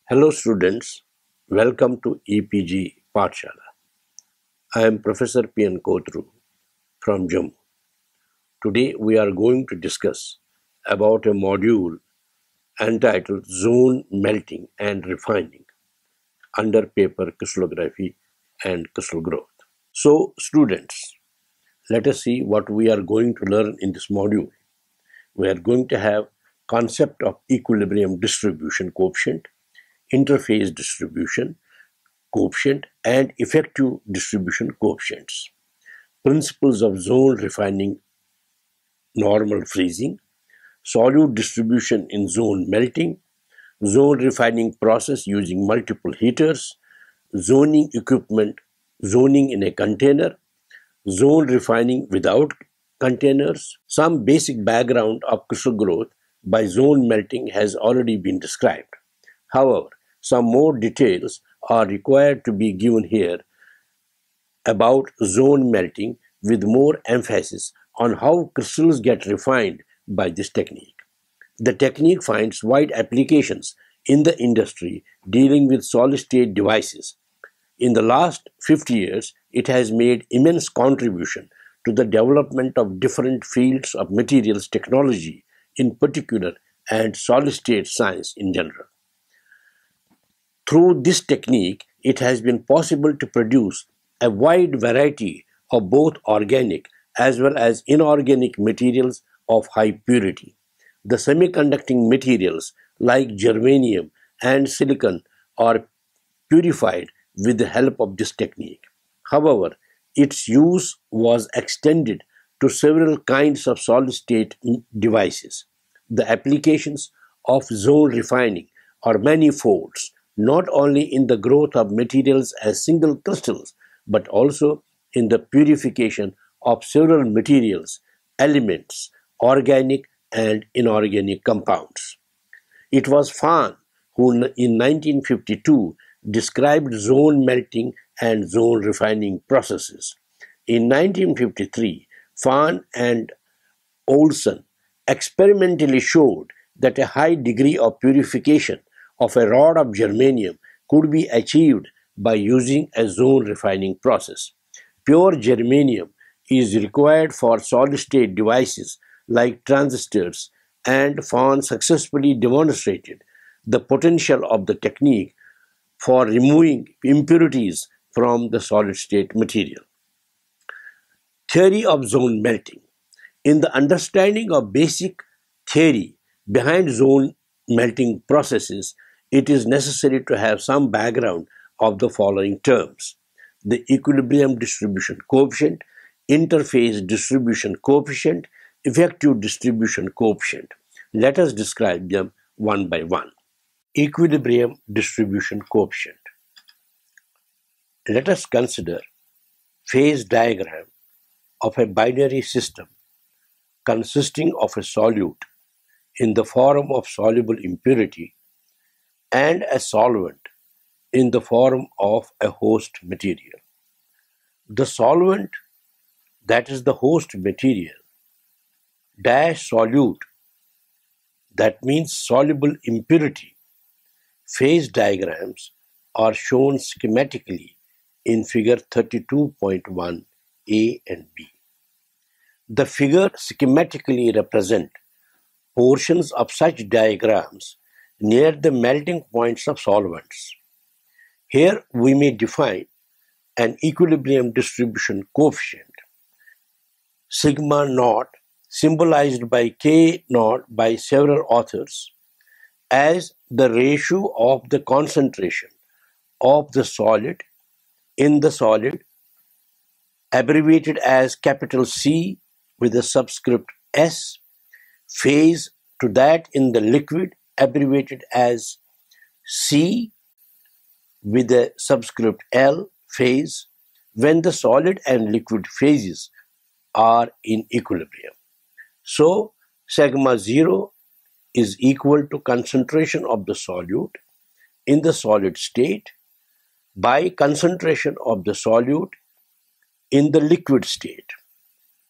Hello students, welcome to EPG Pathshala. I am Professor P.N. Kotru from Jammu. Today we are going to discuss about a module entitled Zone Melting and Refining under paper crystallography and crystal growth. So students, let us see what we are going to learn in this module. We are going to have concept of equilibrium distribution coefficient, interface distribution coefficient and effective distribution coefficients, principles of zone refining, normal freezing, solute distribution in zone melting, zone refining process using multiple heaters, zoning equipment, zoning in a container, zone refining without containers. Some basic background of crystal growth by zone melting has already been described. However, some more details are required to be given here about zone melting with more emphasis on how crystals get refined by this technique. The technique finds wide applications in the industry dealing with solid-state devices. In the last 50 years, it has made immense contribution to the development of different fields of materials technology in particular and solid-state science in general. Through this technique, it has been possible to produce a wide variety of both organic as well as inorganic materials of high purity. The semiconducting materials like germanium and silicon are purified with the help of this technique. However, its use was extended to several kinds of solid-state devices. The applications of zone refining are manifold, not only in the growth of materials as single crystals, but also in the purification of several materials, elements, organic and inorganic compounds. It was Fahn who in 1952 described zone melting and zone refining processes. In 1953, Fahn and Olson experimentally showed that a high degree of purification of a rod of germanium could be achieved by using a zone refining process. Pure germanium is required for solid-state devices like transistors, and Fahn successfully demonstrated the potential of the technique for removing impurities from the solid-state material. Theory of zone melting. In the understanding of basic theory behind zone melting processes, it is necessary to have some background of the following terms: the equilibrium distribution coefficient, interface distribution coefficient, effective distribution coefficient. Let us describe them one by one. Equilibrium distribution coefficient. Let us consider phase diagram of a binary system consisting of a solute in the form of soluble impurity and a solvent in the form of a host material. The solvent, that is the host material, dash solute, that means soluble impurity. Phase diagrams are shown schematically in figure 32.1 A and B. The figure schematically represent portions of such diagrams near the melting points of solvents. Here we may define an equilibrium distribution coefficient, sigma naught, symbolized by K naught by several authors, as the ratio of the concentration of the solid in the solid, abbreviated as capital C with a subscript S, phase to that in the liquid, abbreviated as C with a subscript L, phase, when the solid and liquid phases are in equilibrium. So, sigma 0 is equal to concentration of the solute in the solid state by concentration of the solute in the liquid state,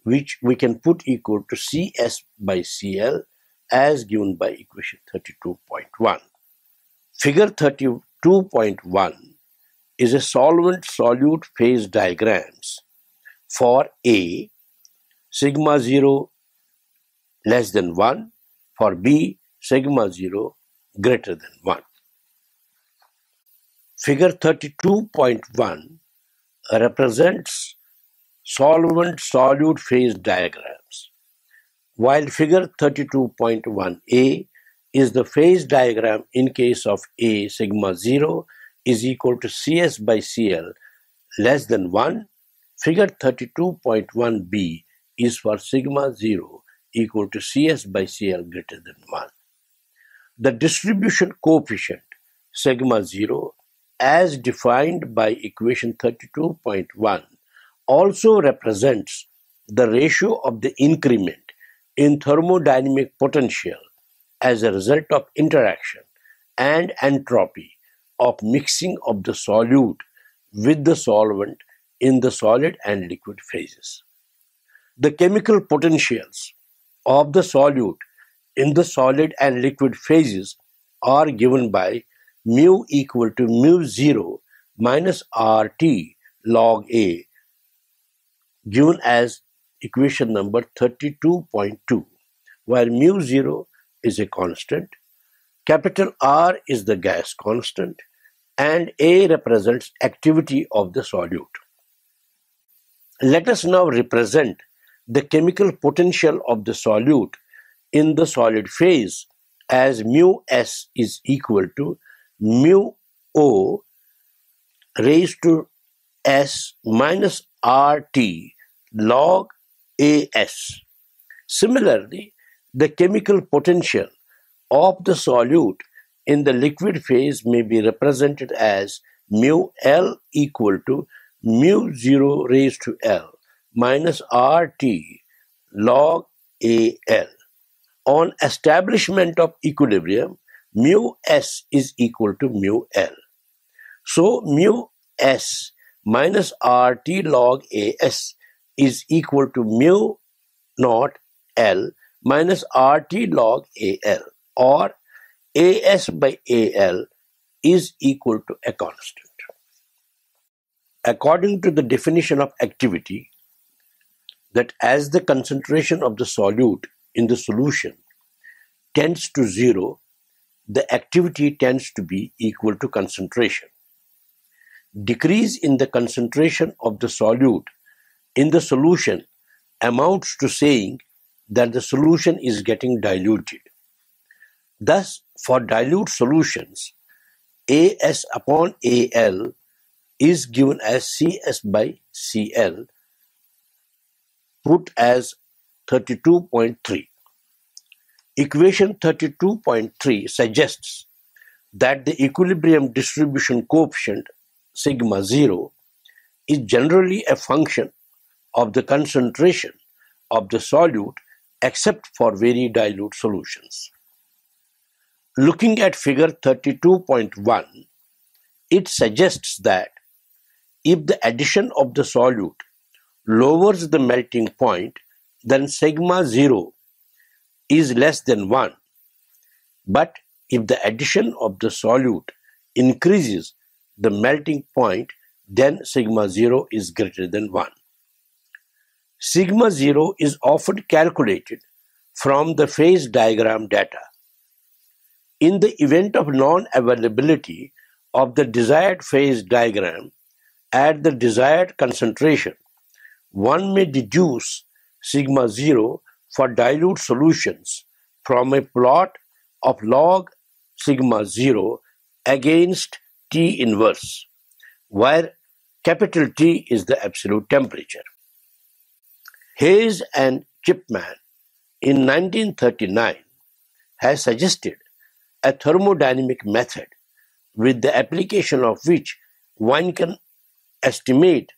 which we can put equal to Cs by Cl as given by equation 32.1. Figure 32.1 is a solvent-solute phase diagrams for A, sigma 0 less than 1, for B, sigma 0 greater than 1. Figure 32.1 represents solvent-solute phase diagrams, while figure 32.1a is the phase diagram in case of A sigma 0 is equal to Cs by Cl less than 1. Figure 32.1b is for sigma 0 equal to Cs by Cl greater than 1. The distribution coefficient sigma 0 as defined by equation 32.1 also represents the ratio of the increment in thermodynamic potential as a result of interaction and entropy of mixing of the solute with the solvent in the solid and liquid phases. The chemical potentials of the solute in the solid and liquid phases are given by mu equal to mu 0 minus RT log A, given as equation number 32.2, where mu 0 is a constant, capital R is the gas constant, and A represents activity of the solute. Let us now represent the chemical potential of the solute in the solid phase as mu S is equal to mu O raised to S minus RT log AS. Similarly, the chemical potential of the solute in the liquid phase may be represented as mu L equal to mu 0 raised to L minus RT log AL. On establishment of equilibrium, mu S is equal to mu L. So mu S minus RT log AS is equal to mu naught L minus RT log AL, or AS by AL is equal to a constant. According to the definition of activity, that as the concentration of the solute in the solution tends to 0, the activity tends to be equal to concentration. Decrease in the concentration of the solute in the solution amounts to saying that the solution is getting diluted. Thus, for dilute solutions, AS upon AL is given as CS by CL, put as 32.3. Equation 32.3 suggests that the equilibrium distribution coefficient sigma 0 is generally a function of the concentration of the solute except for very dilute solutions. Looking at figure 32.1, it suggests that if the addition of the solute lowers the melting point, then sigma 0 is less than 1. But if the addition of the solute increases the melting point, then sigma 0 is greater than 1. Sigma 0 is often calculated from the phase diagram data. In the event of non-availability of the desired phase diagram at the desired concentration, one may deduce sigma 0 for dilute solutions from a plot of log sigma 0 against T inverse, where capital T is the absolute temperature. Hayes and Chipman in 1939 has suggested a thermodynamic method with the application of which one can estimate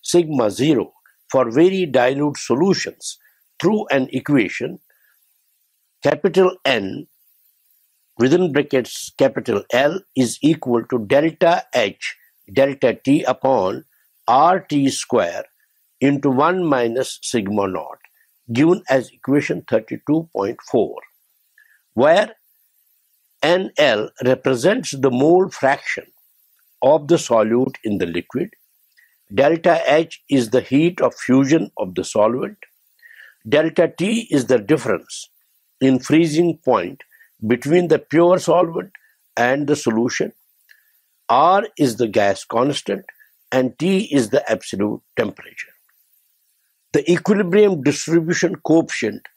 sigma 0 for very dilute solutions through an equation capital N within brackets capital L is equal to delta H delta T upon RT square into 1 minus sigma naught, given as equation 32.4, where NL represents the mole fraction of the solute in the liquid. Delta H is the heat of fusion of the solvent. Delta T is the difference in freezing point between the pure solvent and the solution. R is the gas constant and T is the absolute temperature. The equilibrium distribution coefficient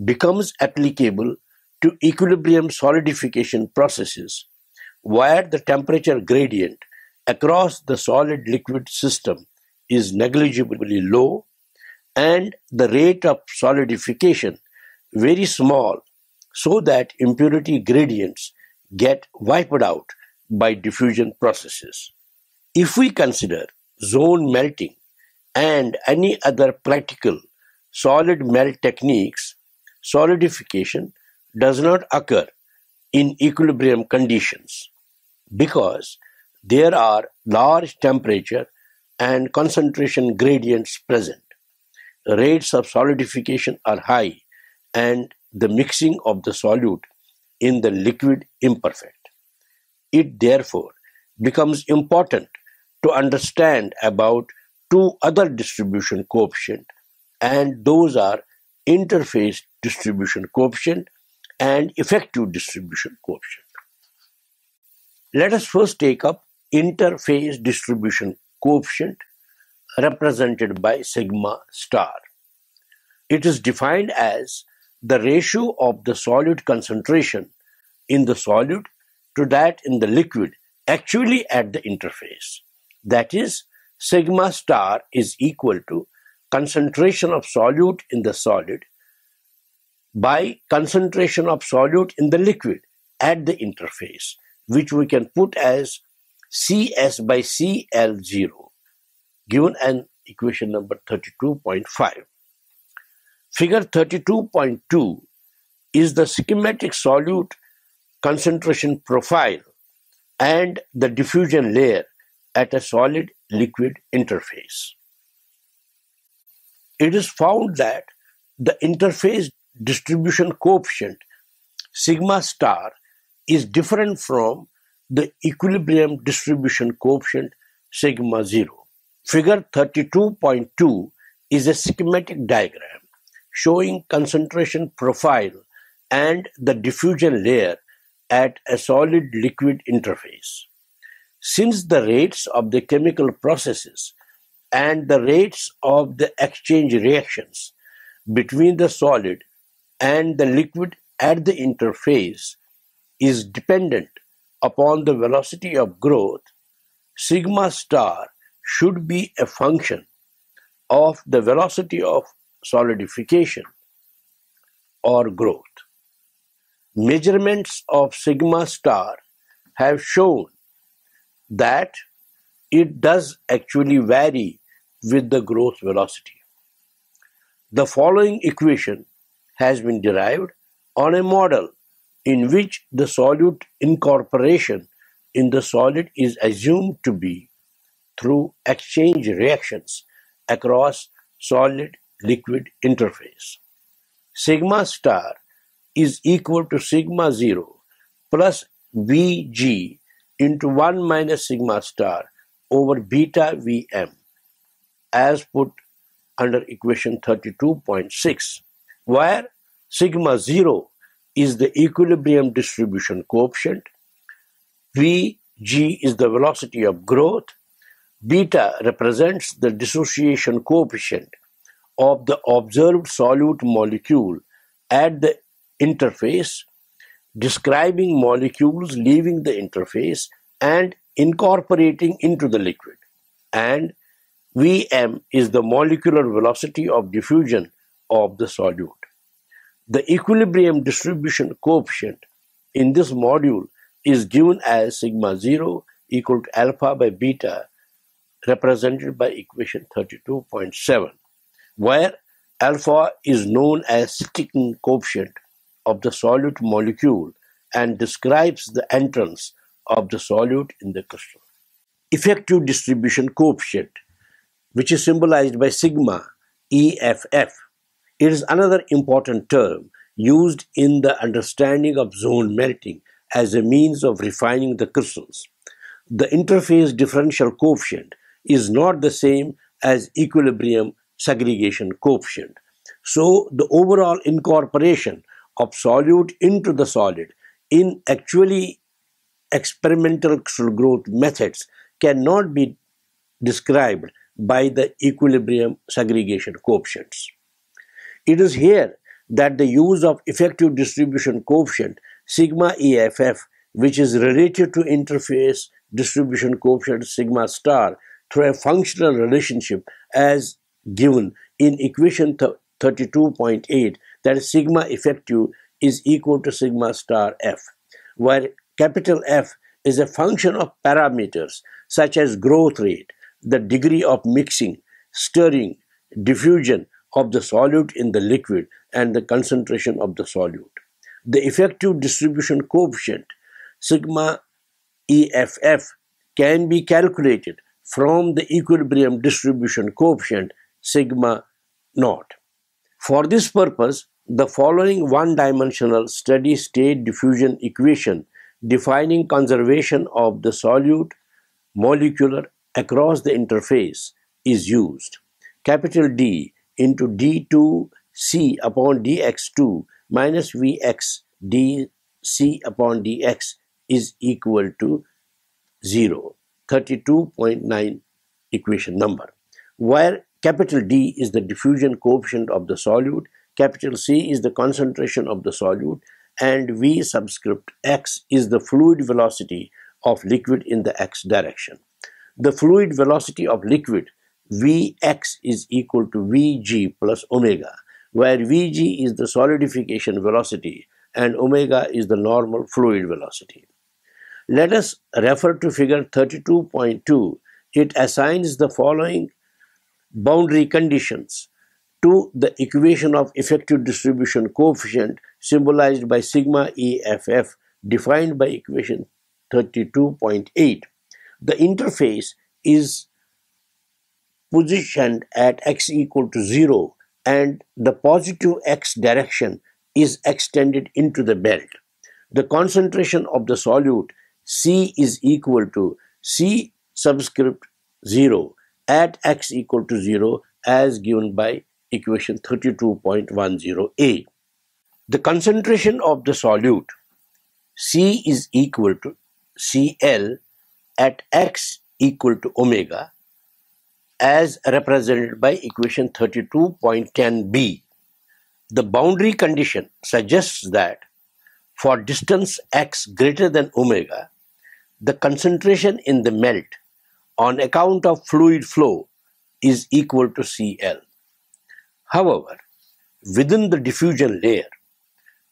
becomes applicable to equilibrium solidification processes where the temperature gradient across the solid-liquid system is negligibly low and the rate of solidification very small, so that impurity gradients get wiped out by diffusion processes. If we consider zone melting and any other practical solid melt techniques, solidification does not occur in equilibrium conditions because there are large temperature and concentration gradients present. Rates of solidification are high and the mixing of the solute in the liquid imperfect. It therefore becomes important to understand about two other distribution coefficient, and those are interface distribution coefficient and effective distribution coefficient. Let us first take up interface distribution coefficient represented by sigma star. It is defined as the ratio of the solute concentration in the solute to that in the liquid actually at the interface. That is, sigma star is equal to concentration of solute in the solid by concentration of solute in the liquid at the interface, which we can put as Cs by Cl0, given an equation number 32.5. Figure 32.2 is the schematic solute concentration profile and the diffusion layer at a solid-liquid interface. It is found that the interface distribution coefficient sigma star is different from the equilibrium distribution coefficient sigma 0. Figure 32.2 is a schematic diagram showing concentration profile and the diffusion layer at a solid-liquid interface. Since the rates of the chemical processes and the rates of the exchange reactions between the solid and the liquid at the interface is dependent upon the velocity of growth, sigma star should be a function of the velocity of solidification or growth. Measurements of sigma star have shown that it does actually vary with the growth velocity. The following equation has been derived on a model in which the solute incorporation in the solid is assumed to be through exchange reactions across solid-liquid interface. Sigma star is equal to sigma 0 plus Vg into 1 minus sigma star over beta Vm as put under equation 32.6, where sigma 0 is the equilibrium distribution coefficient, Vg is the velocity of growth, beta represents the dissociation coefficient of the observed solute molecule at the interface, describing molecules leaving the interface and incorporating into the liquid, and Vm is the molecular velocity of diffusion of the solute. The equilibrium distribution coefficient in this module is given as sigma 0 equal to alpha by beta, represented by equation 32.7, where alpha is known as sticking coefficient of the solute molecule and describes the entrance of the solute in the crystal. Effective distribution coefficient, which is symbolized by sigma EFF. It is another important term used in the understanding of zone melting as a means of refining the crystals. The interface differential coefficient is not the same as equilibrium segregation coefficient. So the overall incorporation of solute into the solid in actually experimental crystal growth methods cannot be described by the equilibrium segregation coefficients. It is here that the use of effective distribution coefficient sigma EFF, which is related to interface distribution coefficient sigma star through a functional relationship as given in equation 32.8, that is sigma effective is equal to sigma star F, where capital F is a function of parameters such as growth rate, the degree of mixing, stirring, diffusion of the solute in the liquid, and the concentration of the solute. The effective distribution coefficient, sigma EFF, can be calculated from the equilibrium distribution coefficient, sigma naught. For this purpose, the following one-dimensional steady-state diffusion equation defining conservation of the solute molecular across the interface is used. Capital D into d2c upon dx2 minus vx dc upon dx is equal to 0, 32.9 equation number, where capital D is the diffusion coefficient of the solute, capital C is the concentration of the solute, and V subscript x is the fluid velocity of liquid in the x direction. The fluid velocity of liquid Vx is equal to Vg plus omega, where Vg is the solidification velocity and omega is the normal fluid velocity. Let us refer to figure 32.2. It assigns the following boundary conditions to the equation of effective distribution coefficient symbolized by sigma EFF defined by equation 32.8. The interface is positioned at x equal to 0 and the positive x direction is extended into the belt. The concentration of the solute C is equal to C subscript 0 at x equal to 0 as given by equation 32.10a. The concentration of the solute C is equal to Cl at x equal to omega as represented by equation 32.10b. The boundary condition suggests that for distance x greater than omega, the concentration in the melt on account of fluid flow is equal to Cl. However, within the diffusion layer,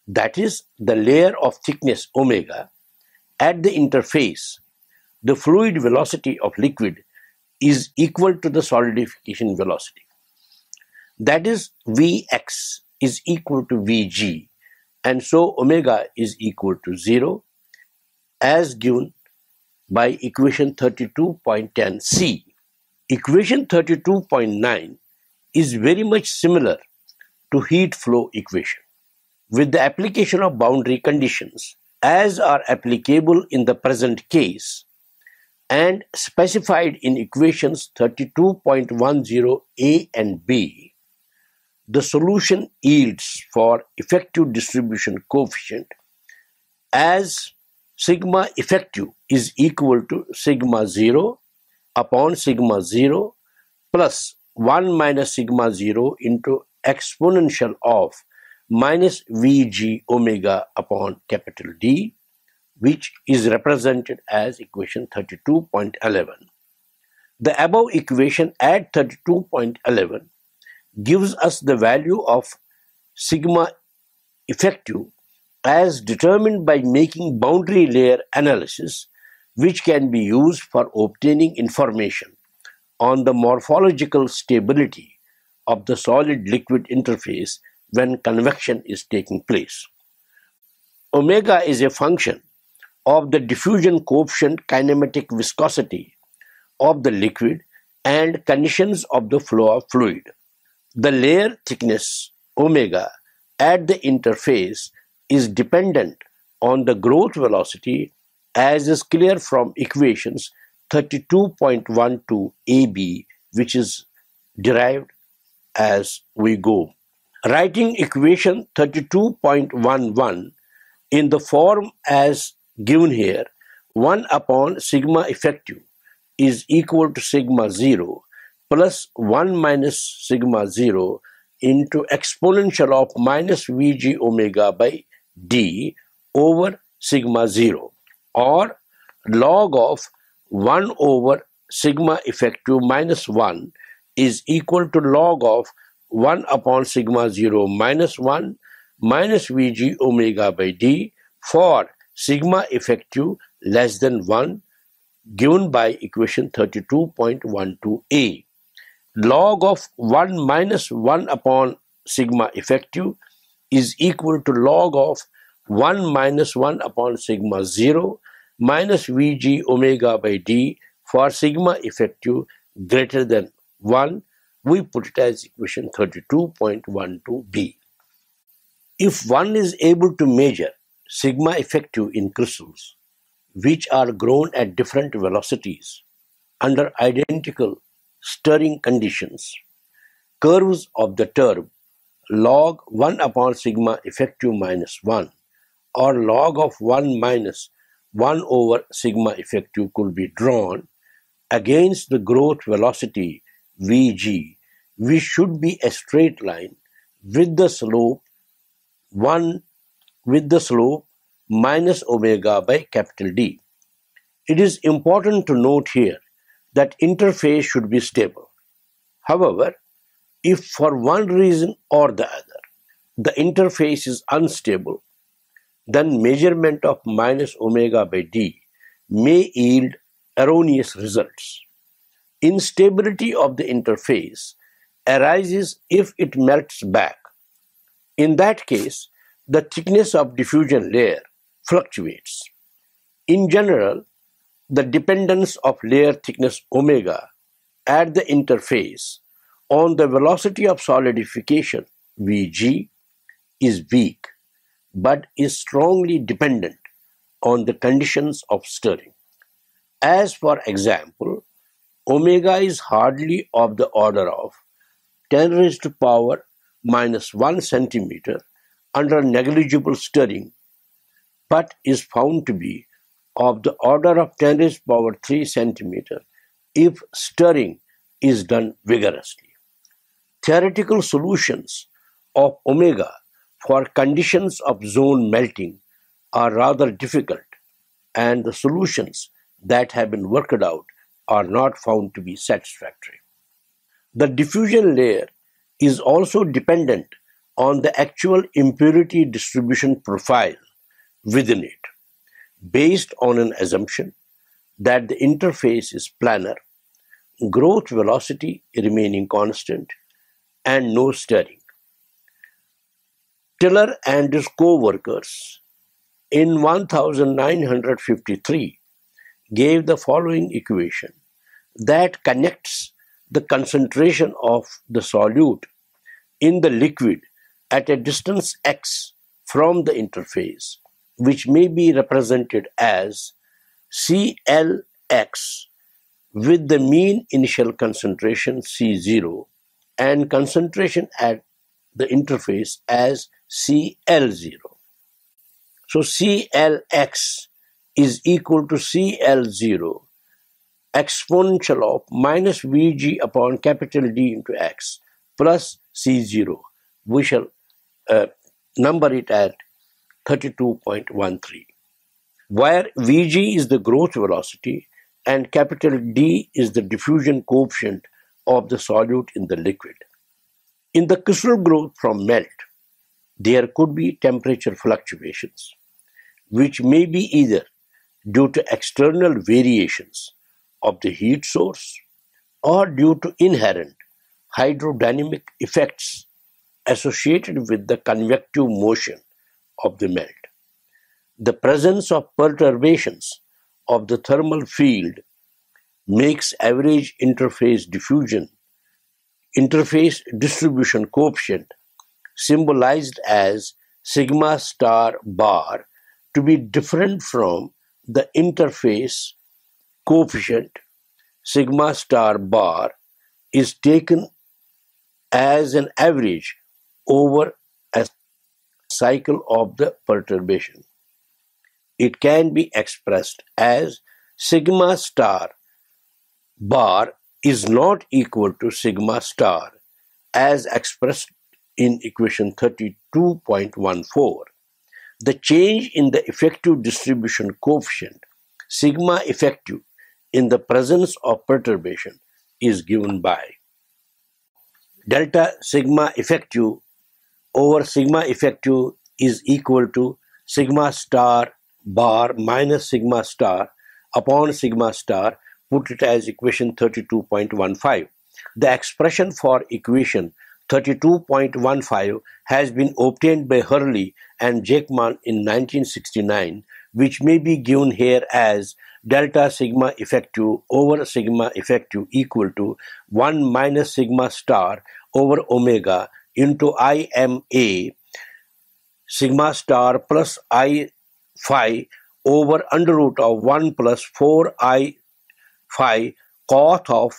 that is the layer of thickness omega, at the interface, the fluid velocity of liquid is equal to the solidification velocity. That is, Vx is equal to Vg, and so omega is equal to 0 as given by equation 32.10c. Equation 32.9 is very much similar to heat flow equation, with the application of boundary conditions as are applicable in the present case and specified in equations 32.10a and b. The solution yields for effective distribution coefficient as sigma effective is equal to sigma 0 upon sigma 0 plus 1 minus sigma 0 into exponential of minus Vg omega upon capital D, which is represented as equation 32.11. The above equation at 32.11 gives us the value of sigma effective as determined by making boundary layer analysis, which can be used for obtaining information on the morphological stability of the solid-liquid interface when convection is taking place. Omega is a function of the diffusion coefficient kinematic viscosity of the liquid and conditions of the flow of fluid. The layer thickness omega at the interface is dependent on the growth velocity, as is clear from equations 32.12 AB, which is derived as we go. Writing equation 32.11 in the form as given here, 1 upon sigma effective is equal to sigma 0 plus 1 minus sigma 0 into exponential of minus Vg omega by d over sigma 0, or log of 1 over sigma effective minus 1 is equal to log of 1 upon sigma 0 minus 1 minus Vg omega by d for sigma effective less than 1, given by equation 32.12a. Log of 1 minus 1 upon sigma effective is equal to log of 1 minus 1 upon sigma 0 minus Vg omega by d for sigma effective greater than 1. We put it as equation 32.12b. If one is able to measure sigma effective in crystals, which are grown at different velocities under identical stirring conditions, curves of the term log 1 upon sigma effective minus 1 or log of 1 minus 1 over sigma effective could be drawn against the growth velocity Vg, which should be a straight line with the slope minus omega by capital D. It is important to note here that interface should be stable. However, if for one reason or the other the interface is unstable, then measurement of minus omega by d may yield erroneous results. Instability of the interface arises if it melts back. In that case, the thickness of diffusion layer fluctuates. In general, the dependence of layer thickness omega at the interface on the velocity of solidification Vg is weak, but is strongly dependent on the conditions of stirring. As for example, omega is hardly of the order of 10 raised to power minus 1 centimeter under negligible stirring, but is found to be of the order of 10 raised to power 3 centimeter if stirring is done vigorously. Theoretical solutions of omega for conditions of zone melting are rather difficult, and the solutions that have been worked out are not found to be satisfactory. The diffusion layer is also dependent on the actual impurity distribution profile within it, based on an assumption that the interface is planar, growth velocity remaining constant, and no stirring. Tiller and his co-workers in 1953 gave the following equation that connects the concentration of the solute in the liquid at a distance x from the interface, which may be represented as CLX with the mean initial concentration C0 and concentration at the interface as CL0. So CLX is equal to CL0 exponential of minus Vg upon capital D into X plus C0. We shall number it at 32.13, where Vg is the growth velocity and capital D is the diffusion coefficient of the solute in the liquid. In the crystal growth from melt, there could be temperature fluctuations, which may be either due to external variations of the heat source or due to inherent hydrodynamic effects associated with the convective motion of the melt. The presence of perturbations of the thermal field makes average interface distribution coefficient, symbolized as sigma star bar, to be different from the interface coefficient sigma star bar is taken as an average over a cycle of the perturbation. It can be expressed as sigma star bar is not equal to sigma star as expressed in equation 32.14. The change in the effective distribution coefficient sigma effective in the presence of perturbation is given by delta sigma effective over sigma effective is equal to sigma star bar minus sigma star upon sigma star, put it as equation 32.15. The expression for equation 32.15 has been obtained by Hurley and Jackman in 1969, which may be given here as delta sigma effective over sigma effective equal to 1 minus sigma star over omega into IMA sigma star plus I phi over under root of 1 plus 4 I phi cos of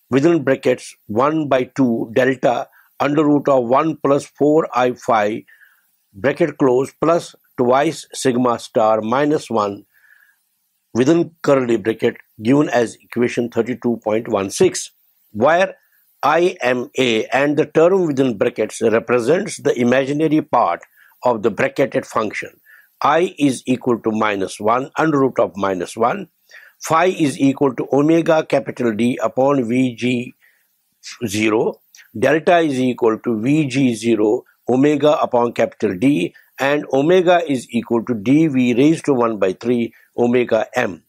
within brackets 1 by 2 delta under root of 1 plus 4 I phi bracket close plus twice sigma star minus 1 within curly bracket given as equation 32.16, where IMA and the term within brackets represents the imaginary part of the bracketed function. I is equal to minus 1 under root of minus 1. Phi is equal to omega capital D upon VG0. Delta is equal to VG0 omega upon capital D, and omega is equal to dV raised to 1 by 3 omega m.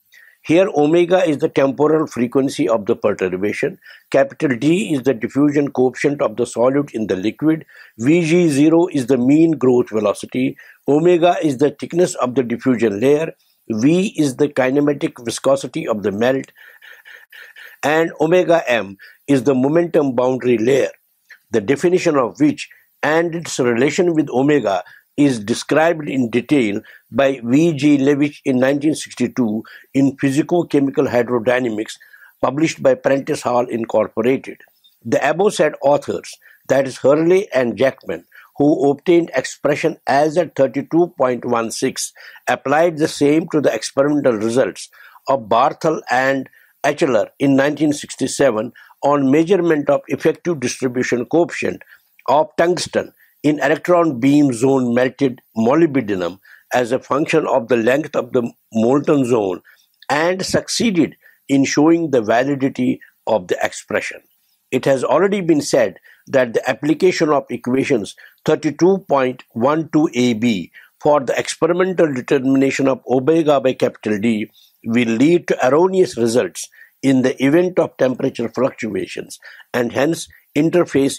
Here omega is the temporal frequency of the perturbation, capital D is the diffusion coefficient of the solute in the liquid, Vg0 is the mean growth velocity, omega is the thickness of the diffusion layer, V is the kinematic viscosity of the melt, and omega m is the momentum boundary layer, the definition of which and its relation with omega is described in detail by V.G. Levitch in 1962 in Physico-Chemical Hydrodynamics, published by Prentice Hall Incorporated. The above said authors, that is Hurley and Jackman, who obtained expression as at 32.16, applied the same to the experimental results of Barthel and Achler in 1967 on measurement of effective distribution coefficient of tungsten in electron beam zone melted molybdenum as a function of the length of the molten zone, and succeeded in showing the validity of the expression. It has already been said that the application of equations 32.12ab for the experimental determination of omega by capital D will lead to erroneous results in the event of temperature fluctuations and hence interface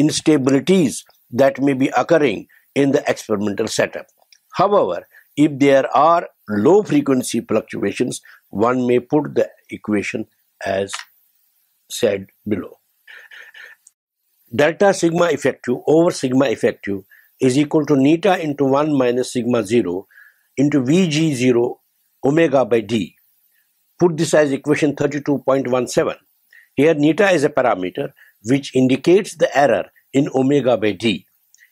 instabilities that may be occurring in the experimental setup. However, if there are low frequency fluctuations, one may put the equation as said below. Delta sigma effective over sigma effective is equal to neta into 1 minus sigma 0 into Vg0 omega by D. Put this as equation 32.17. Here neta is a parameter which indicates the error in omega by D.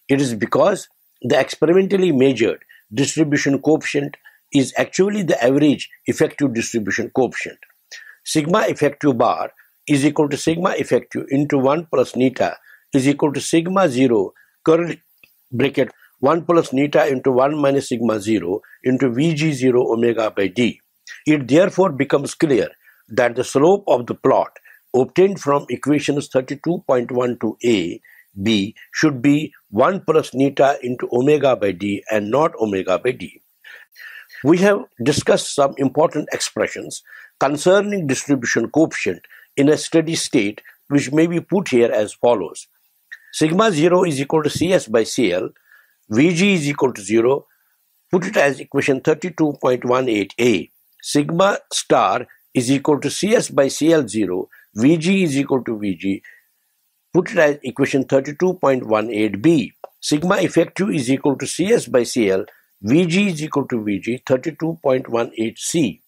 It is because the experimentally measured distribution coefficient is actually the average effective distribution coefficient. Sigma effective bar is equal to sigma effective into 1 plus neta is equal to sigma 0 curly bracket 1 plus neta into 1 minus sigma 0 into Vg0 omega by D. It therefore becomes clear that the slope of the plot obtained from equations 32.12a B should be 1 plus neta into omega by D and not omega by D. We have discussed some important expressions concerning distribution coefficient in a steady state, which may be put here as follows. Sigma 0 is equal to Cs by Cl, Vg is equal to 0, put it as equation 32.18a. Sigma star is equal to Cs by Cl0, Vg is equal to Vg, put it as equation 32.18b. Sigma effective is equal to Cs by Cl, Vg is equal to Vg 32.18 C.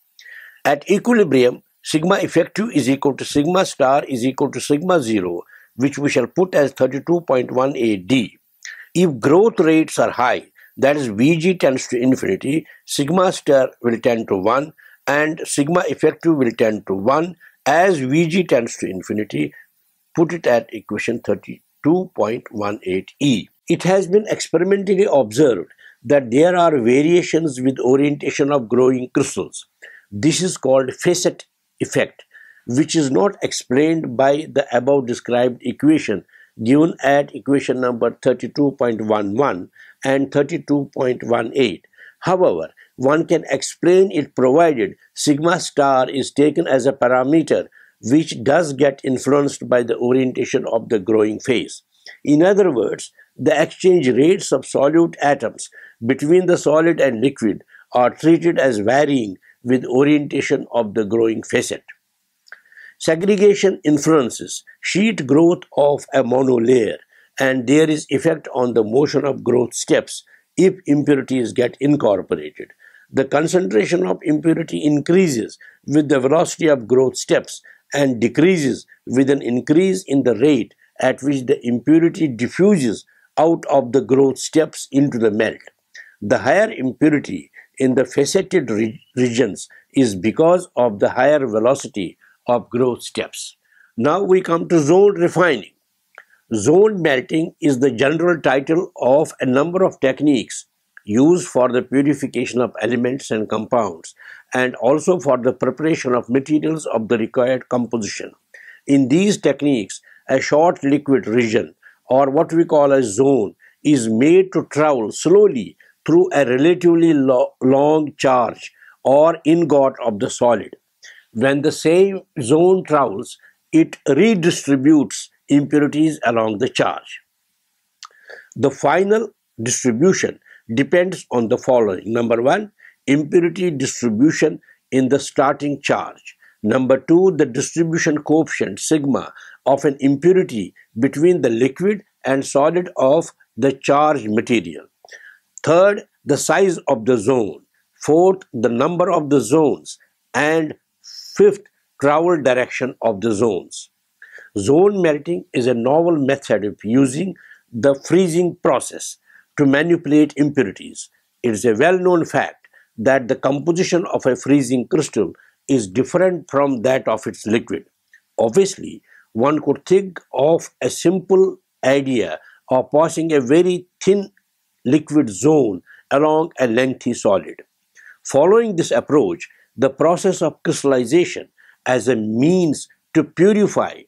At equilibrium, sigma effective is equal to sigma star is equal to sigma 0, which we shall put as 32.18 D. If growth rates are high, that is Vg tends to infinity, sigma star will tend to 1 and sigma effective will tend to 1. As Vg tends to infinity, put it at equation 32.18e. It has been experimentally observed that there are variations with orientation of growing crystals. This is called Facet Effect, which is not explained by the above described equation given at equation number 32.11 and 32.18. However, one can explain it provided sigma star is taken as a parameter which does get influenced by the orientation of the growing phase. In other words, the exchange rates of solute atoms between the solid and liquid are treated as varying with orientation of the growing facet. Segregation influences sheet growth of a monolayer, and there is effect on the motion of growth steps if impurities get incorporated. The concentration of impurity increases with the velocity of growth steps and decreases with an increase in the rate at which the impurity diffuses out of the growth steps into the melt. The higher impurity in the faceted regions is because of the higher velocity of growth steps. Now we come to zone refining. Zone melting is the general title of a number of techniques used for the purification of elements and compounds and also for the preparation of materials of the required composition. In these techniques, a short liquid region, or what we call a zone, is made to travel slowly through a relatively long charge or ingot of the solid. When the same zone travels, it redistributes impurities along the charge. The final distribution depends on the following. Number 1, impurity distribution in the starting charge. Number 2, the distribution coefficient sigma of an impurity between the liquid and solid of the charged material. Third, the size of the zone. Fourth, the number of the zones. And fifth, travel direction of the zones. Zone melting is a novel method of using the freezing process to manipulate impurities. It is a well-known fact that the composition of a freezing crystal is different from that of its liquid. Obviously, one could think of a simple idea of passing a very thin liquid zone along a lengthy solid. Following this approach, the process of crystallization as a means to purify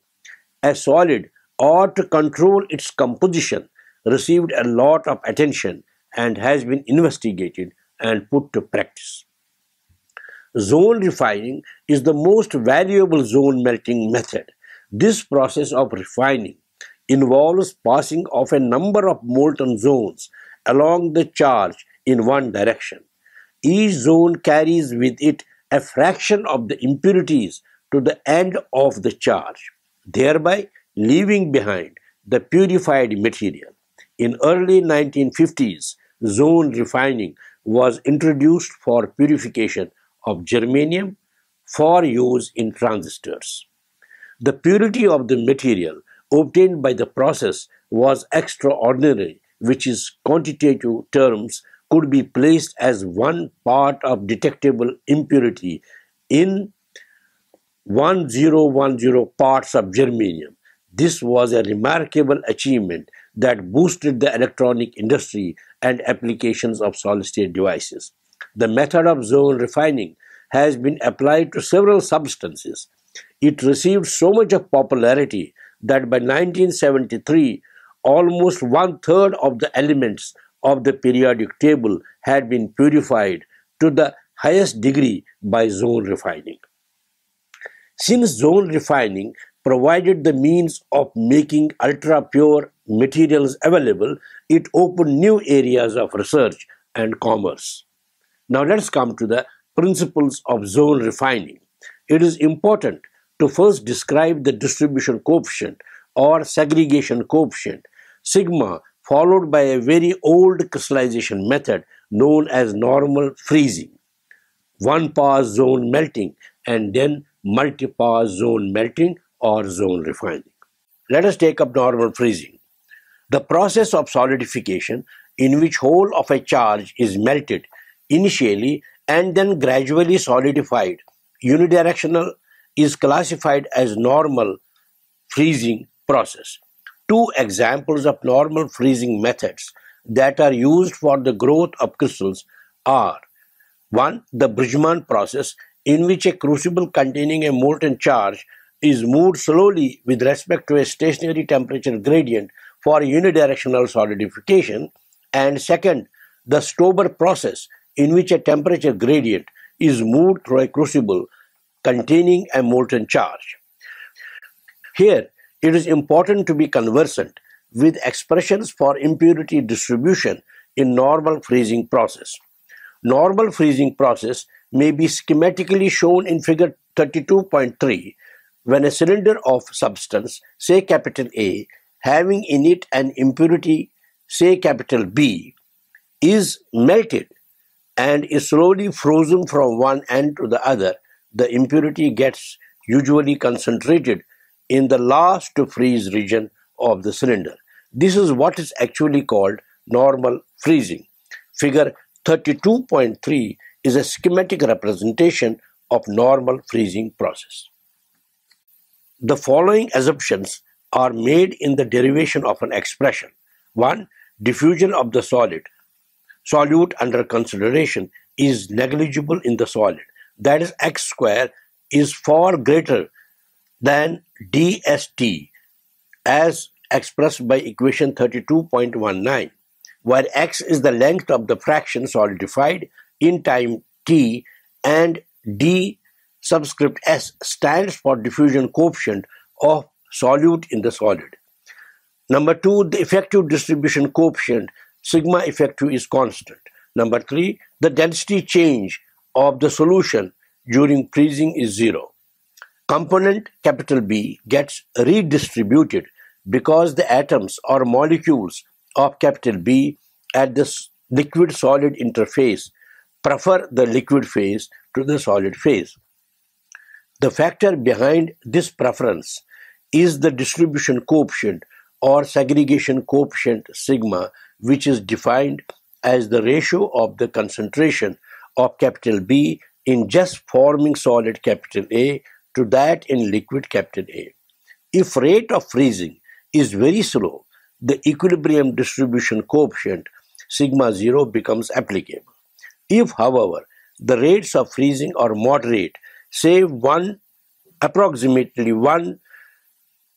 a solid or to control its composition received a lot of attention and has been investigated and put to practice. Zone refining is the most valuable zone melting method. This process of refining involves passing of a number of molten zones along the charge in one direction. Each zone carries with it a fraction of the impurities to the end of the charge, thereby leaving behind the purified material. In early 1950s, zone refining was introduced for purification of germanium for use in transistors. The purity of the material obtained by the process was extraordinary, which is quantitative terms could be placed as 1 part of detectable impurity in 1010 parts of germanium. This was a remarkable achievement that boosted the electronic industry and applications of solid-state devices. The method of zone refining has been applied to several substances. It received so much of popularity that by 1973, almost 1/3 of the elements of the periodic table had been purified to the highest degree by zone refining. Since zone refining provided the means of making ultra-pure materials available, it opened new areas of research and commerce. Now let's come to the principles of zone refining. It is important to first describe the distribution coefficient or segregation coefficient, sigma, followed by a very old crystallization method known as normal freezing, one-pass zone melting, and then multi-pass zone melting or zone refining. Let us take up normal freezing. The process of solidification in which whole of a charge is melted initially and then gradually solidified unidirectional is classified as normal freezing process. Two examples of normal freezing methods that are used for the growth of crystals are: one, the Bridgman process, in which a crucible containing a molten charge is moved slowly with respect to a stationary temperature gradient for unidirectional solidification, and second, the Stober process, in which a temperature gradient is moved through a crucible containing a molten charge. Here, it is important to be conversant with expressions for impurity distribution in normal freezing process. Normal freezing process may be schematically shown in figure 32.3 when a cylinder of substance, say capital A, having in it an impurity, say capital B, is melted and is slowly frozen from one end to the other. The impurity gets usually concentrated in the last to freeze region of the cylinder. This is what is actually called normal freezing. Figure 32.3 is a schematic representation of normal freezing process. The following assumptions are made in the derivation of an expression. 1. Diffusion of the solute under consideration is negligible in the solid. That is, x square is far greater than dSt as expressed by equation 32.19, where x is the length of the fraction solidified in time t and d subscript s stands for diffusion coefficient of solute in the solid. Number 2, the effective distribution coefficient sigma effective is constant. Number 3, the density change of the solution during freezing is 0. Component capital B gets redistributed because the atoms or molecules of capital B at the liquid-solid interface prefer the liquid phase to the solid phase. The factor behind this preference is the distribution coefficient or segregation coefficient sigma, which is defined as the ratio of the concentration of capital B in just forming solid capital A to that in liquid capital A. If rate of freezing is very slow, the equilibrium distribution coefficient sigma 0 becomes applicable. If, however, the rates of freezing are moderate, say approximately 1-30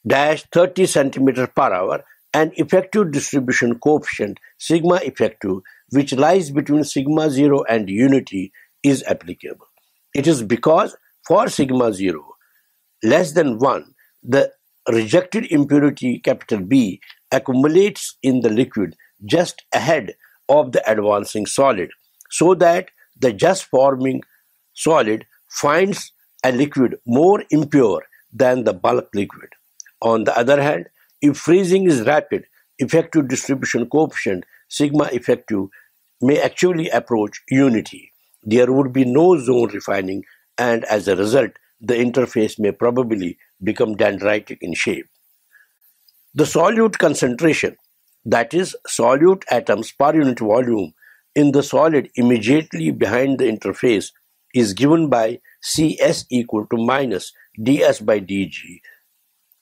cm per hour, an effective distribution coefficient sigma effective, which lies between sigma 0 and unity, is applicable. It is because for sigma 0 less than 1, the rejected impurity capital B accumulates in the liquid just ahead of the advancing solid, so that the just forming solid finds a liquid more impure than the bulk liquid. On the other hand, if freezing is rapid, effective distribution coefficient sigma effective may actually approach unity. There would be no zone refining, and as a result, the interface may probably become dendritic in shape. The solute concentration, that is, solute atoms per unit volume in the solid immediately behind the interface, is given by Cs equal to minus ds by dg,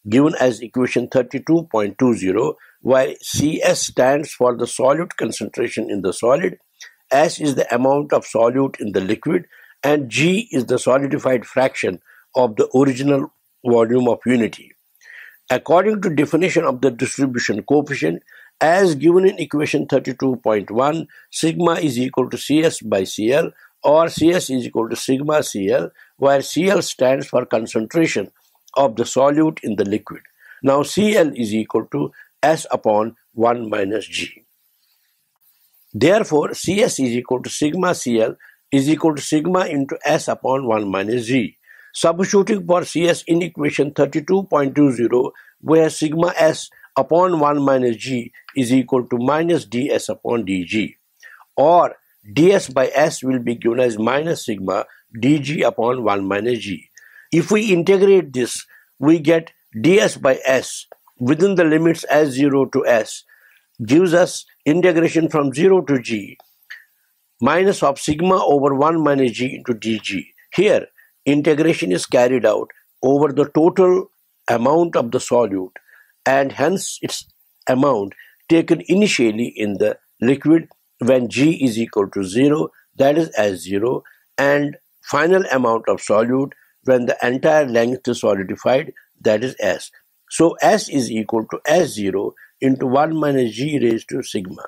given as equation 32.20, where Cs stands for the solute concentration in the solid, S is the amount of solute in the liquid, and G is the solidified fraction of the original volume of unity. According to definition of the distribution coefficient, as given in equation 32.1, sigma is equal to Cs by Cl, or Cs is equal to sigma Cl, where Cl stands for concentration of the solute in the liquid. Now Cl is equal to S upon 1 minus G. Therefore, Cs is equal to sigma Cl is equal to sigma into S upon 1 minus G. Substituting for Cs in equation 32.20, where sigma S upon 1 minus G is equal to minus ds upon dg, or ds by s will be given as minus sigma dg upon 1 minus g. If we integrate this, we get ds by s within the limits s0 to s gives us integration from 0 to g minus of sigma over 1 minus g into dg. Here, integration is carried out over the total amount of the solute and hence its amount taken initially in the liquid when g is equal to 0, that is S0, and final amount of solute when the entire length is solidified, that is S. So S is equal to S0 into 1 minus g raised to sigma.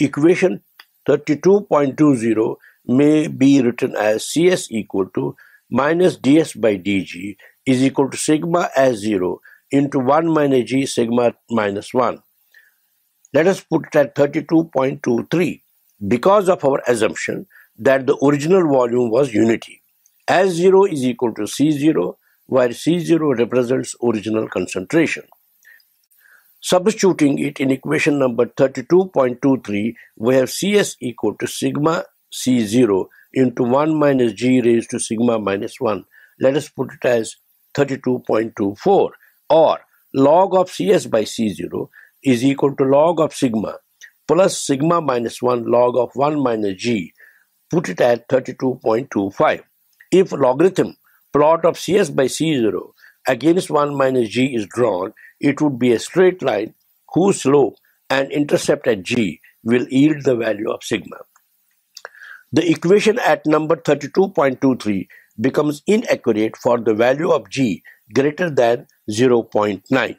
Equation 32.20 may be written as Cs equal to minus ds by dg is equal to sigma S0 into 1 minus g sigma minus 1. Let us put it at 32.23 because of our assumption that the original volume was unity. S0 is equal to C0, where C0 represents original concentration. Substituting it in equation number 32.23, we have Cs equal to sigma C0 into 1 minus g raised to sigma minus 1. Let us put it as 32.24, or log of Cs by C0 is equal to log of sigma plus sigma minus 1 log of 1 minus g. Put it at 32.25. If logarithm plot of Cs by C0 against 1 minus g is drawn, it would be a straight line whose slope and intercept at g will yield the value of sigma. The equation at number 32.23 becomes inaccurate for the value of g greater than 0.9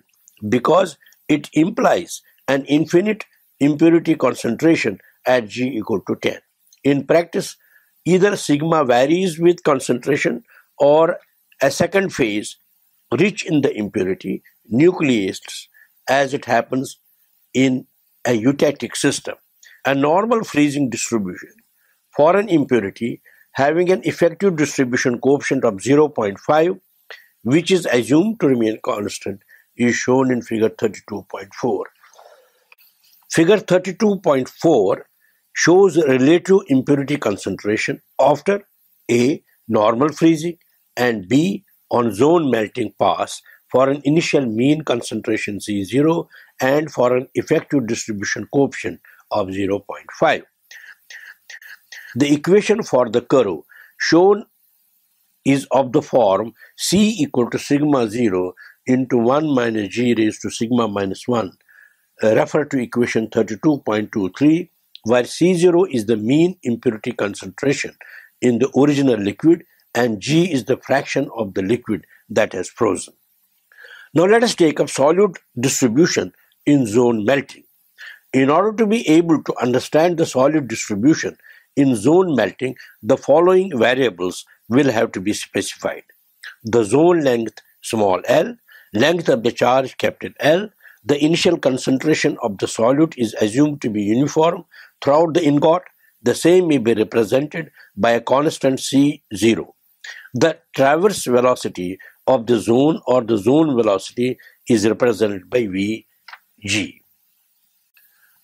because it implies an infinite impurity concentration at g equal to 10. In practice, either sigma varies with concentration or a second phase rich in the impurity nucleates as it happens in a eutectic system. A normal freezing distribution for an impurity having an effective distribution coefficient of 0.5, which is assumed to remain constant, is shown in figure 32.4. Figure 32.4 shows relative impurity concentration after A. normal freezing and B. on zone melting pass for an initial mean concentration C0 and for an effective distribution coefficient of 0.5. The equation for the curve shown is of the form C equal to sigma 0 into 1 minus g raised to sigma minus 1. Refer to equation 32.23, where C0 is the mean impurity concentration in the original liquid and g is the fraction of the liquid that has frozen. Now let us take up solute distribution in zone melting. In order to be able to understand the solute distribution in zone melting, the following variables will have to be specified. The zone length small l, length of the charge capital L, the initial concentration of the solute is assumed to be uniform throughout the ingot. The same may be represented by a constant C0. The traverse velocity of the zone or the zone velocity is represented by Vg.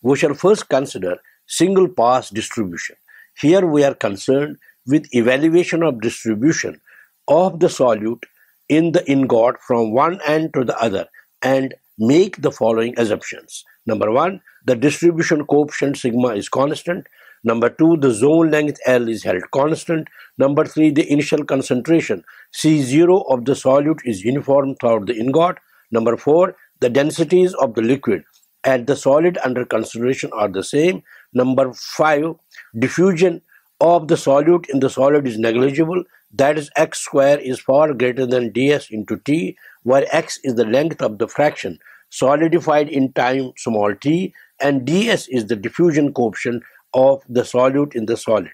We shall first consider single pass distribution. Here we are concerned with evaluation of distribution of the solute in the ingot from one end to the other and make the following assumptions. Number 1, the distribution coefficient sigma is constant. Number 2, the zone length L is held constant. Number 3, the initial concentration C0 of the solute is uniform throughout the ingot. Number 4, the densities of the liquid and the solid under consideration are the same. Number 5, diffusion of the solute in the solid is negligible. That is, x square is far greater than ds into t, where x is the length of the fraction solidified in time small t, and ds is the diffusion coefficient of the solute in the solid.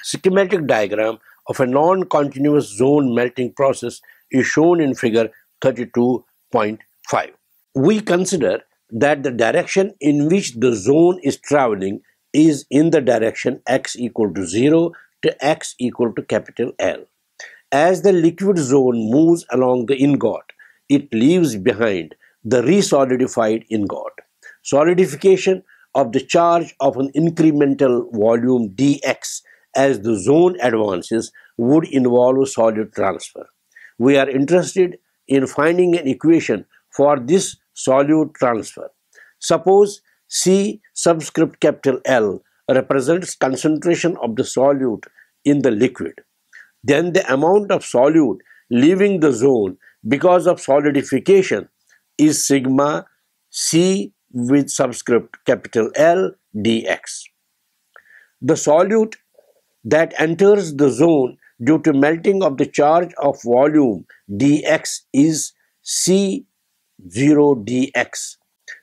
Schematic diagram of a non-continuous zone melting process is shown in figure 32.5. We consider that the direction in which the zone is traveling is in the direction x equal to 0 to x equal to capital L. As the liquid zone moves along the ingot, it leaves behind the resolidified ingot. Solidification of the charge of an incremental volume dx as the zone advances would involve solute transfer. We are interested in finding an equation for this solute transfer. Suppose C subscript capital L represents concentration of the solute in the liquid. Then the amount of solute leaving the zone because of solidification is sigma C with subscript capital L dx. The solute that enters the zone due to melting of the charge of volume dx is C0 dx.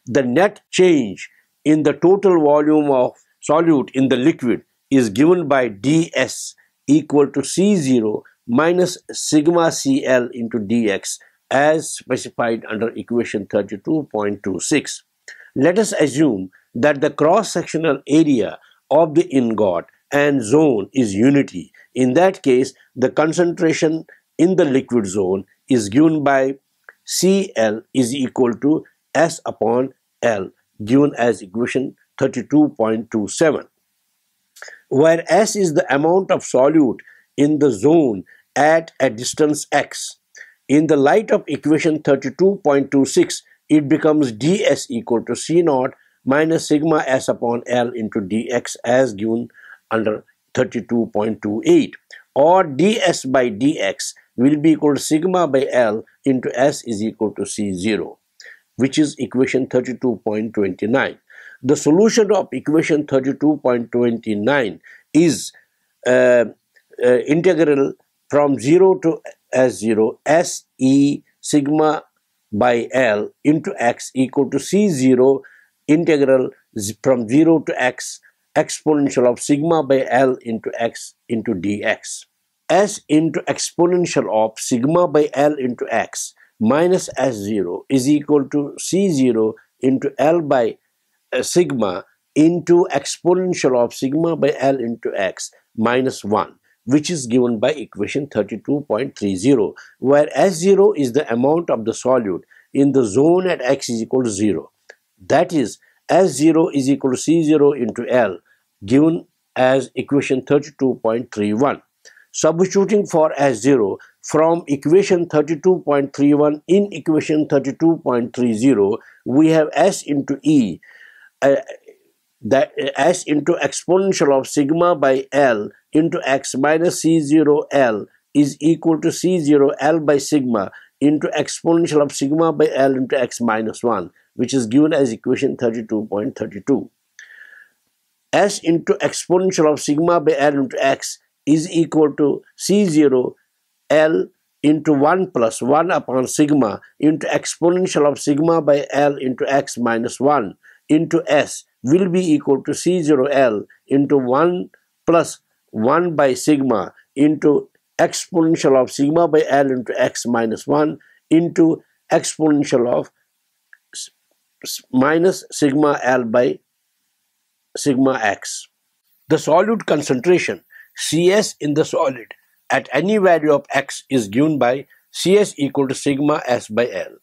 The net change in the total volume of solute in the liquid is given by ds equal to C0 minus sigma Cl into dx as specified under equation 32.26. Let us assume that the cross-sectional area of the ingot and zone is unity. In that case, the concentration in the liquid zone is given by Cl is equal to S upon L, given as equation 32.27, where S is the amount of solute in the zone at a distance x. In the light of equation 32.26, it becomes ds equal to C0 minus sigma S upon L into dx as given under 32.28, or ds by dx will be equal to sigma by L into S is equal to C0, which is equation 32.29. The solution of equation 32.29 is integral from 0 to S0 S E sigma by L into x equal to C0 integral from 0 to x exponential of sigma by L into x into dx. S into exponential of sigma by L into x minus S0 is equal to C0 into L by sigma into exponential of sigma by L into x minus 1, which is given by equation 32.30, where S0 is the amount of the solute in the zone at x is equal to 0. That is, S0 is equal to C0 into L, given as equation 32.31. Substituting for S0 from equation 32.31 in equation 32.30, we have S into E, that S into exponential of sigma by L into x minus C0 L is equal to C0 L by sigma into exponential of sigma by L into x minus 1, which is given as equation 32.32. S into exponential of sigma by L into x is equal to C0 L into 1 plus 1 upon sigma into exponential of sigma by L into x minus 1 into S will be equal to C0 L into 1 plus 1 by sigma into exponential of sigma by L into x minus 1 into exponential of minus sigma L by sigma x. The solute concentration Cs in the solid at any value of x is given by Cs equal to sigma S by L,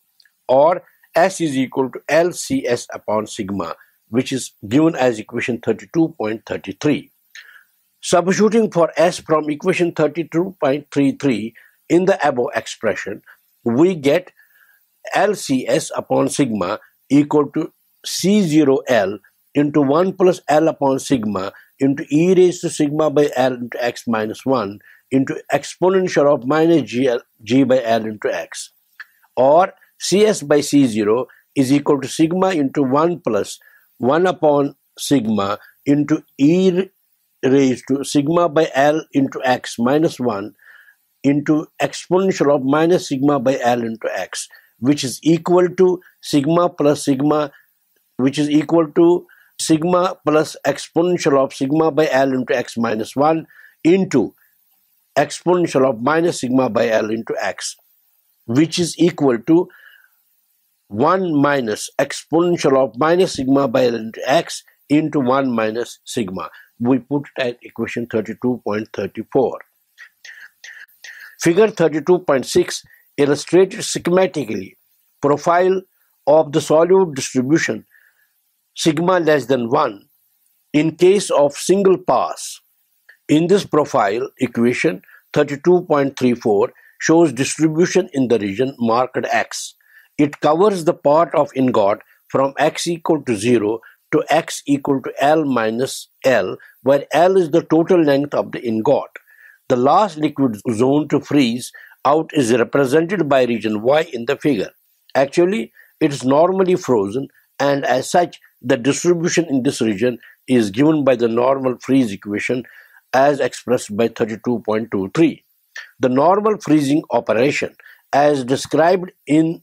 or S is equal to LCS upon sigma, which is given as equation 32.33. Substituting for S from equation 32.33 in the above expression, we get LCS upon sigma equal to C0L into 1 plus L upon sigma into e raised to sigma by L into x minus 1 into exponential of minus g by L into x, or Cs by C0 is equal to sigma into 1 plus 1 upon sigma into e raised to sigma by L into x minus 1 into exponential of minus sigma by L into x, which is equal to sigma plus sigma, which is equal to sigma plus exponential of sigma by L into x minus 1 into exponential of minus sigma by L into x, which is equal to 1 minus exponential of minus sigma by L into x into 1 minus sigma. We put it at equation 32.34. Figure 32.6 illustrated schematically profile of the solute distribution sigma less than 1 in case of single pass. In this profile, equation 32.34 shows distribution in the region marked X. It covers the part of ingot from X equal to 0 to X equal to L minus L, where L is the total length of the ingot. The last liquid zone to freeze out is represented by region Y in the figure. Actually, it is normally frozen, and as such, the distribution in this region is given by the normal freeze equation as expressed by 32.23. The normal freezing operation, as described in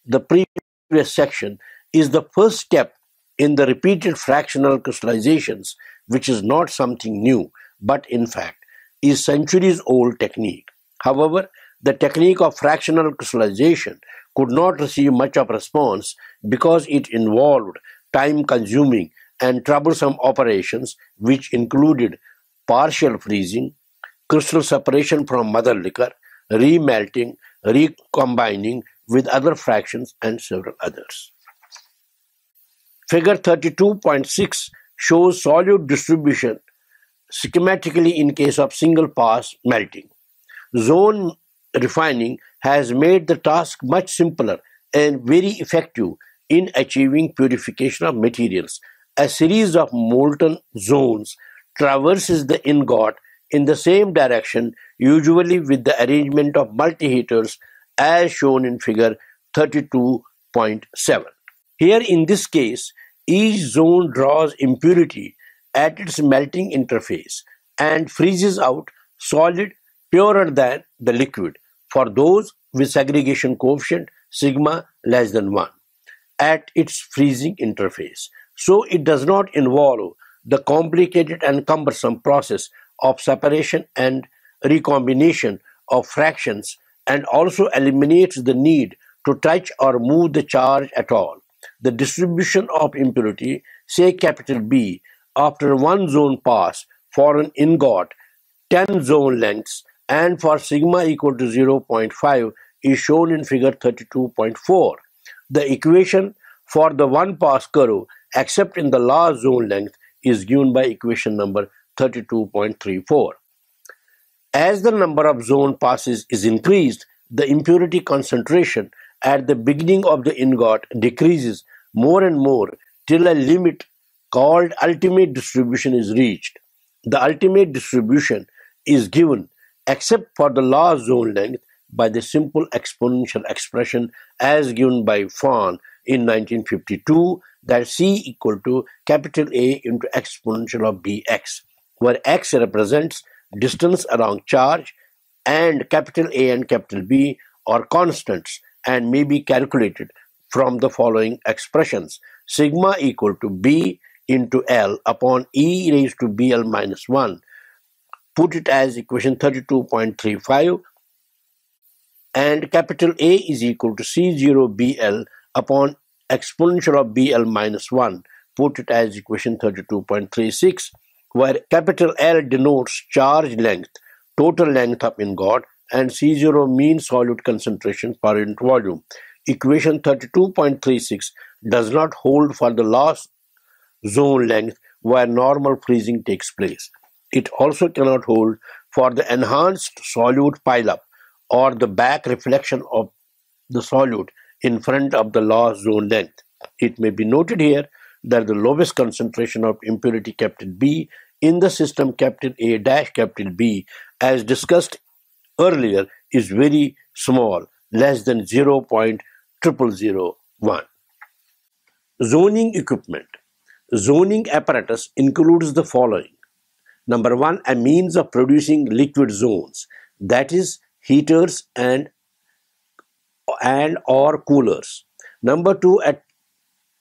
the previous section, is the first step in the repeated fractional crystallizations, which is not something new, but in fact is centuries-old technique. However, the technique of fractional crystallization could not receive much of response because it involved time-consuming and troublesome operations which included partial freezing, crystal separation from mother liquor, remelting, recombining with other fractions, and several others. Figure 32.6 shows solute distribution schematically in case of single pass melting. Zone refining has made the task much simpler and very effective in achieving purification of materials. A series of molten zones traverses the ingot in the same direction, usually with the arrangement of multi-heaters as shown in figure 32.7. Here in this case, each zone draws impurity at its melting interface and freezes out solid purer than the liquid for those with segregation coefficient sigma less than 1 at its freezing interface. So it does not involve the complicated and cumbersome process of separation and recombination of fractions, and also eliminates the need to touch or move the charge at all. The distribution of impurity, say capital B, after one zone pass for an ingot 10 zone lengths and for sigma equal to 0.5 is shown in figure 32.4. The equation for the one pass curve except in the last zone length is given by equation number 32.34. As the number of zone passes is increased, the impurity concentration at the beginning of the ingot decreases more and more till a limit called ultimate distribution is reached. The ultimate distribution is given, except for the last zone length, by the simple exponential expression as given by Fahn in 1952, that C equal to capital A into exponential of Bx, where x represents distance along charge and capital A and capital B are constants and may be calculated from the following expressions. Sigma equal to B into L upon E raised to BL minus 1. Put it as equation 32.35, and capital A is equal to C0BL upon exponential of BL minus 1. Put it as equation 32.36, where capital L denotes charge length, total length of ingot, and C0 mean solute concentration per unit volume. Equation 32.36 does not hold for the last zone length where normal freezing takes place. It also cannot hold for the enhanced solute pileup or the back reflection of the solute in front of the last zone length. It may be noted here that the lowest concentration of impurity capital B in the system capital A dash capital B, as discussed earlier, is very small, less than 0.0001. Zoning equipment. Zoning apparatus includes the following. Number 1, a means of producing liquid zones, that is heaters and or coolers. Number 2, a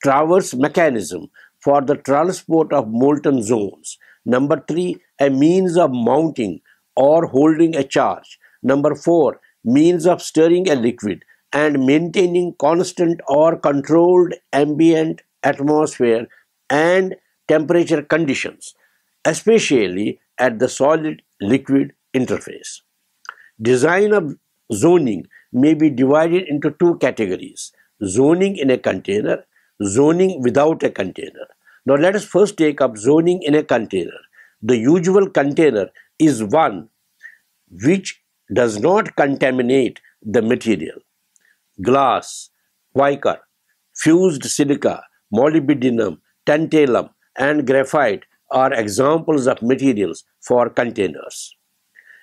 traverse mechanism for the transport of molten zones. Number 3, a means of mounting or holding a charge. Number 4, means of stirring a liquid and maintaining constant or controlled ambient atmosphere and temperature conditions, especially at the solid-liquid interface. Design of zoning may be divided into two categories: zoning in a container, zoning without a container. Now let us first take up zoning in a container. The usual container is one which does not contaminate the material. Glass, Quaker, fused silica, molybdenum, tantalum, and graphite are examples of materials for containers.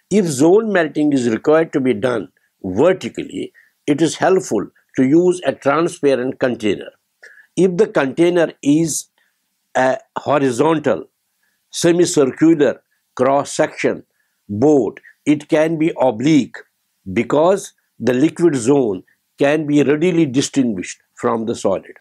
If zone melting is required to be done vertically, it is helpful to use a transparent container. If the container is a horizontal, semicircular cross-section board, it can be oblique because the liquid zone can be readily distinguished from the solid.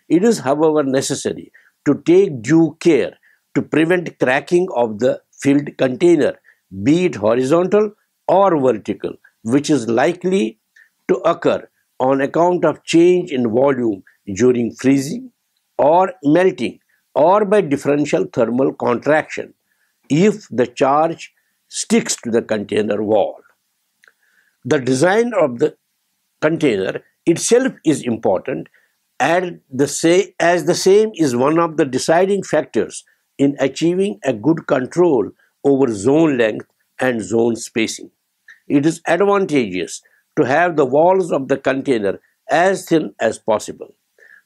It is, however, necessary to take due care to prevent cracking of the filled container, be it horizontal or vertical, which is likely to occur on account of change in volume during freezing or melting or by differential thermal contraction if the charge sticks to the container wall. The design of the container itself is important and as the same is one of the deciding factors in achieving a good control over zone length and zone spacing. It is advantageous to have the walls of the container as thin as possible.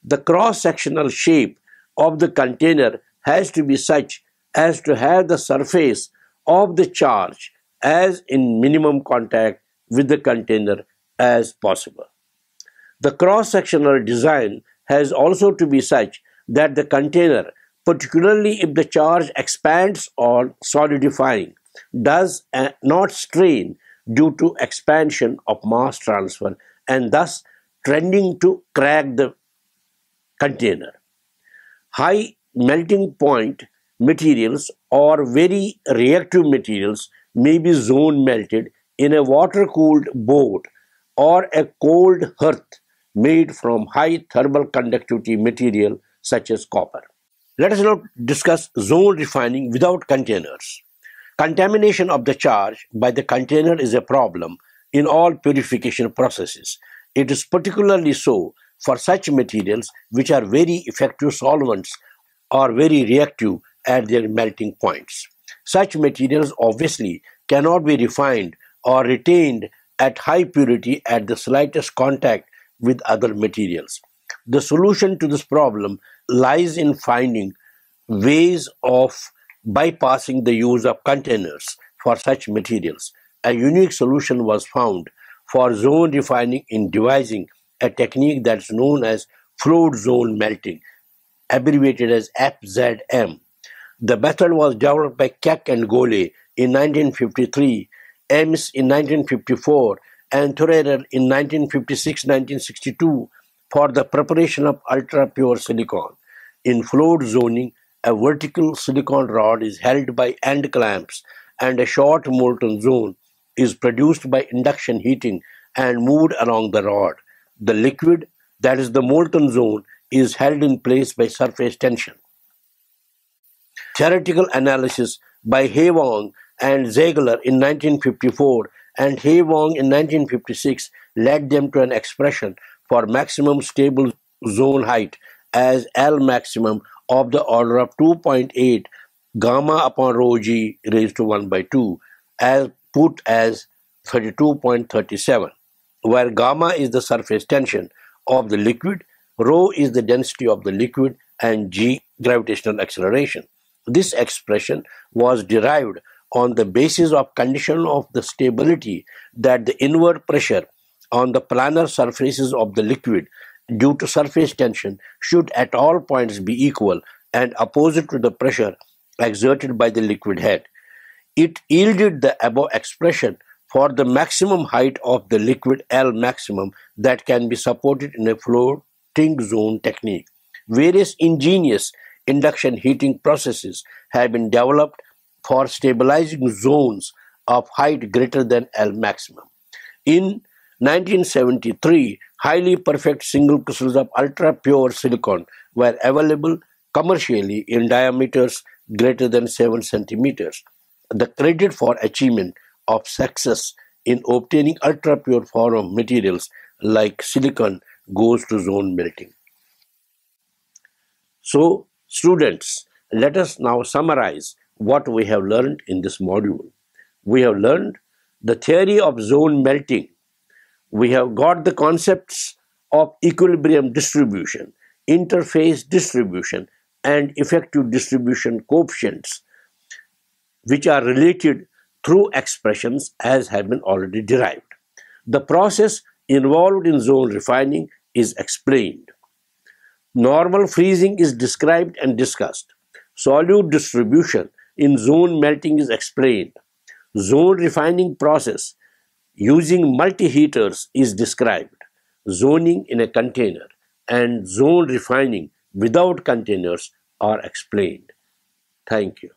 The cross-sectional shape of the container has to be such as to have the surface of the charge as in minimum contact with the container as possible. The cross-sectional design has also to be such that the container, particularly if the charge expands or solidifying, does not strain due to expansion of mass transfer and thus trending to crack the container. High melting point materials or very reactive materials may be zone melted in a water-cooled board or a cold hearth made from high thermal conductivity material such as copper. Let us now discuss zone refining without containers. Contamination of the charge by the container is a problem in all purification processes. It is particularly so for such materials which are very effective solvents or very reactive at their melting points. Such materials obviously cannot be refined or retained at high purity at the slightest contact with other materials. The solution to this problem lies in finding ways of bypassing the use of containers for such materials. A unique solution was found for zone refining in devising a technique that's known as fluid zone melting, abbreviated as FZM. The method was developed by Keck and Gole in 1953, Ames in 1954, and Thurer in 1956-1962 for the preparation of ultra-pure silicon. In fluid zoning, a vertical silicon rod is held by end clamps and a short molten zone is produced by induction heating and moved along the rod. The liquid, that is the molten zone, is held in place by surface tension. Theoretical analysis by Haywong and Ziegler in 1954 and Haywong in 1956 led them to an expression for maximum stable zone height as L maximum of the order of 2.8 gamma upon rho g raised to 1 by 2 as put as 32.37, where gamma is the surface tension of the liquid, rho is the density of the liquid, and g gravitational acceleration. This expression was derived on the basis of condition of the stability that the inward pressure on the planar surfaces of the liquid due to surface tension should at all points be equal and opposite to the pressure exerted by the liquid head. It yielded the above expression for the maximum height of the liquid L maximum that can be supported in a floating zone technique. Various ingenious induction heating processes have been developed for stabilizing zones of height greater than L maximum. In 1973, highly perfect single crystals of ultra-pure silicon were available commercially in diameters greater than 7 centimeters. The credit for achievement of success in obtaining ultra-pure form of materials like silicon goes to zone melting. So, students, let us now summarize what we have learned in this module. We have learned the theory of zone melting. We have got the concepts of equilibrium distribution, interface distribution, and effective distribution coefficients, which are related through expressions as have been already derived. The process involved in zone refining is explained. Normal freezing is described and discussed. Solute distribution in zone melting is explained. Zone refining process using multi-heaters is described. Zoning in a container and zone refining without containers are explained. Thank you.